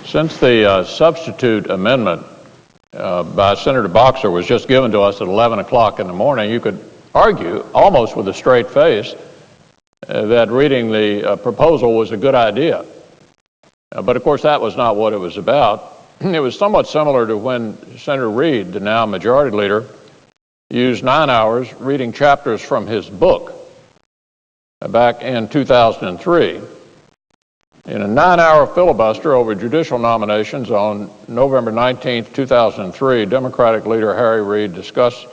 Since the substitute amendment by Senator Boxer was just given to us at 11 o'clock in the morning, you could argue, almost with a straight face, that reading the proposal was a good idea. But of course, that was not what it was about. It was somewhat similar to when Senator Reid, the now majority leader, used 9 hours reading chapters from his book back in 2003. In a 9-hour filibuster over judicial nominations on November 19, 2003, Democratic leader Harry Reid discoursed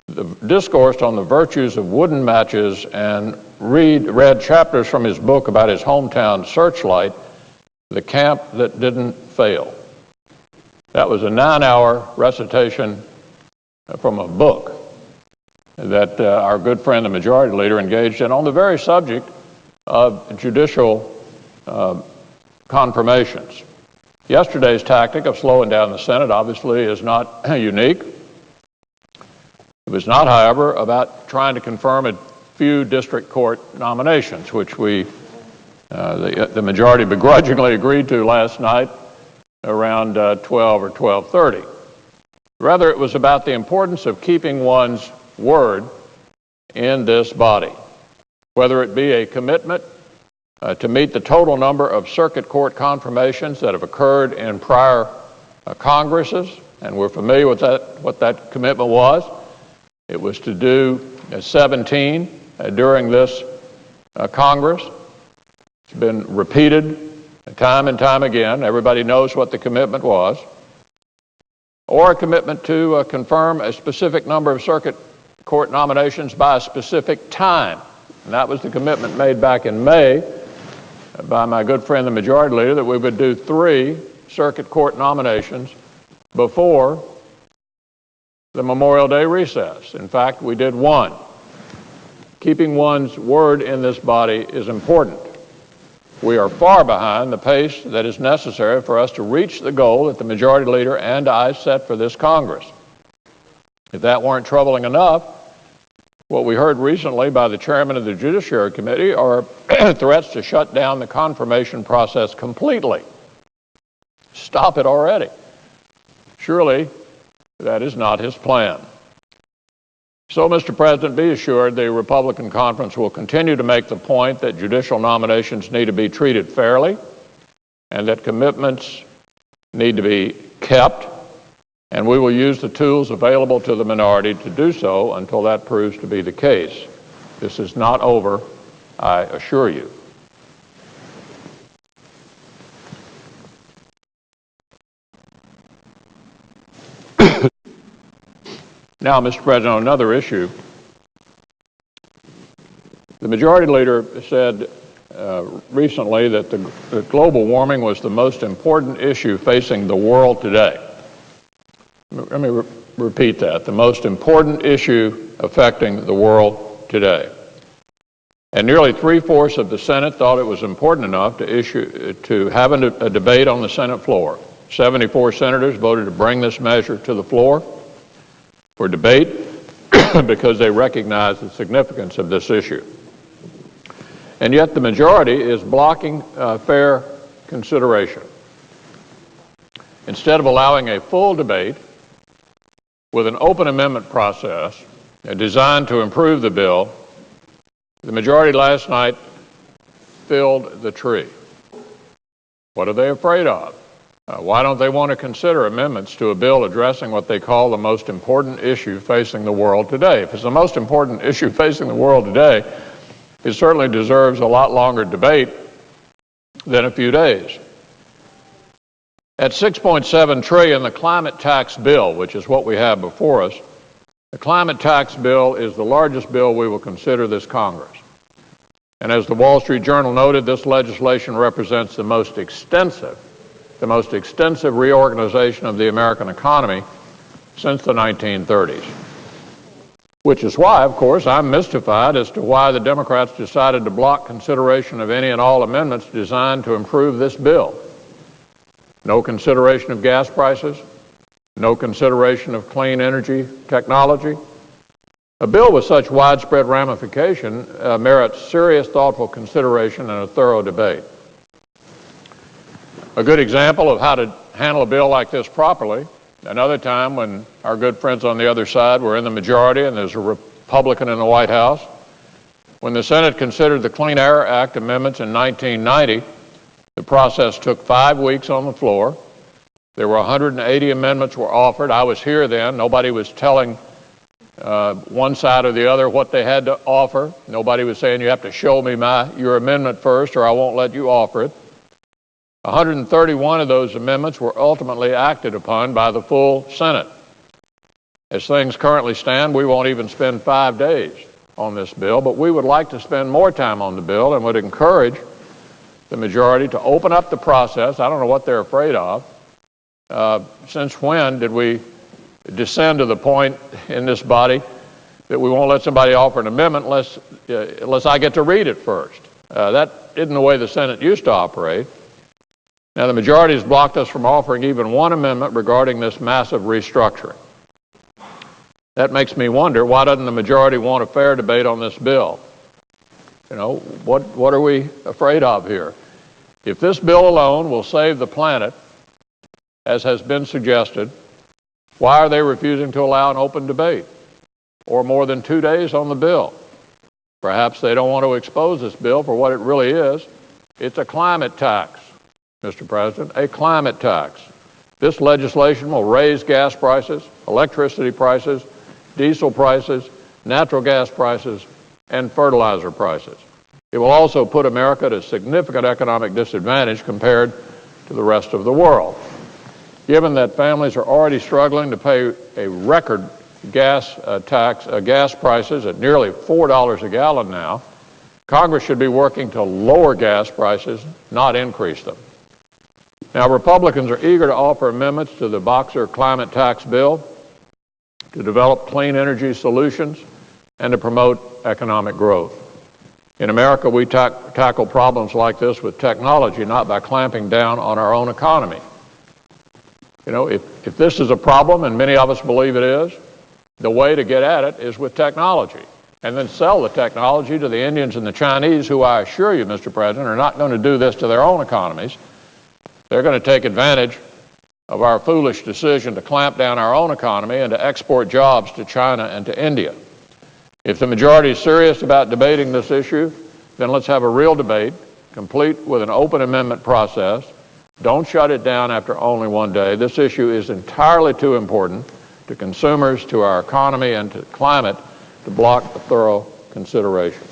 on the virtues of wooden matches and read chapters from his book about his hometown Searchlight, the camp that didn't fail. That was a 9-hour recitation from a book that our good friend, the majority leader, engaged in on the very subject of judicial confirmations. Yesterday's tactic of slowing down the Senate obviously is not unique. It was not, however, about trying to confirm a few district court nominations, which the majority begrudgingly agreed to last night around 12 or 12:30. Rather, it was about the importance of keeping one's word in this body, whether it be a commitment to meet the total number of circuit court confirmations that have occurred in prior Congresses, and we're familiar with what that commitment was. It was to do 17 during this Congress. It's been repeated time and time again. Everybody knows what the commitment was. Or a commitment to confirm a specific number of circuit court nominations by a specific time. And that was the commitment made back in May by my good friend, the majority leader, that we would do 3 circuit court nominations before the Memorial Day recess. In fact, we did 1. Keeping one's word in this body is important. We are far behind the pace that is necessary for us to reach the goal that the majority leader and I set for this Congress. If that weren't troubling enough, what we heard recently by the chairman of the Judiciary Committee are threats to shut down the confirmation process completely. Stop it already. Surely that is not his plan. So, Mr. President, be assured the Republican conference will continue to make the point that judicial nominations need to be treated fairly and that commitments need to be kept, and we will use the tools available to the minority to do so until that proves to be the case. This is not over, I assure you. Now, Mr. President, on another issue, the majority leader said recently that global warming was the most important issue facing the world today. Let me repeat that. The most important issue affecting the world today. And nearly 3/4 of the Senate thought it was important enough to have a debate on the Senate floor. 74 senators voted to bring this measure to the floor for debate because they recognize the significance of this issue. And yet the majority is blocking fair consideration. Instead of allowing a full debate with an open amendment process designed to improve the bill, the majority last night filled the tree. What are they afraid of? Why don't they want to consider amendments to a bill addressing what they call the most important issue facing the world today? If it's the most important issue facing the world today, it certainly deserves a lot longer debate than a few days. At $6.7 trillion, the climate tax bill, which is what we have before us, the climate tax bill is the largest bill we will consider this Congress. And as the Wall Street Journal noted, this legislation represents the most extensive reorganization of the American economy since the 1930s. Which is why, of course, I'm mystified as to why the Democrats decided to block consideration of any and all amendments designed to improve this bill. No consideration of gas prices, no consideration of clean energy technology. A bill with such widespread ramification merits serious, thoughtful consideration and a thorough debate. A good example of how to handle a bill like this properly, another time when our good friends on the other side were in the majority and there's a Republican in the White House, when the Senate considered the Clean Air Act amendments in 1990, the process took 5 weeks on the floor. There were 180 amendments were offered. I was here then. Nobody was telling one side or the other what they had to offer. Nobody was saying you have to show me your amendment first or I won't let you offer it. 131 of those amendments were ultimately acted upon by the full Senate. As things currently stand, we won't even spend 5 days on this bill, but we would like to spend more time on the bill and would encourage the majority to open up the process. I don't know what they're afraid of. Since when did we descend to the point in this body that we won't let somebody offer an amendment unless I get to read it first? That isn't the way the Senate used to operate. Now, the majority has blocked us from offering even one amendment regarding this massive restructuring. That makes me wonder, why doesn't the majority want a fair debate on this bill? You know, what are we afraid of here? If this bill alone will save the planet, as has been suggested, why are they refusing to allow an open debate or more than 2 days on the bill? Perhaps they don't want to expose this bill for what it really is. It's a climate tax, Mr. President, a climate tax. This legislation will raise gas prices, electricity prices, diesel prices, natural gas prices, and fertilizer prices. It will also put America at a significant economic disadvantage compared to the rest of the world. Given that families are already struggling to pay a record gas prices at nearly $4 a gallon now, Congress should be working to lower gas prices, not increase them. Now, Republicans are eager to offer amendments to the Boxer climate tax bill to develop clean energy solutions and to promote economic growth. In America, we tackle problems like this with technology, not by clamping down on our own economy. You know, if this is a problem, and many of us believe it is, the way to get at it is with technology, and then sell the technology to the Indians and the Chinese, who I assure you, Mr. President, are not going to do this to their own economies. They're going to take advantage of our foolish decision to clamp down our own economy and to export jobs to China and to India. If the majority is serious about debating this issue, then let's have a real debate, complete with an open amendment process. Don't shut it down after only 1 day. This issue is entirely too important to consumers, to our economy, and to climate to block a thorough consideration.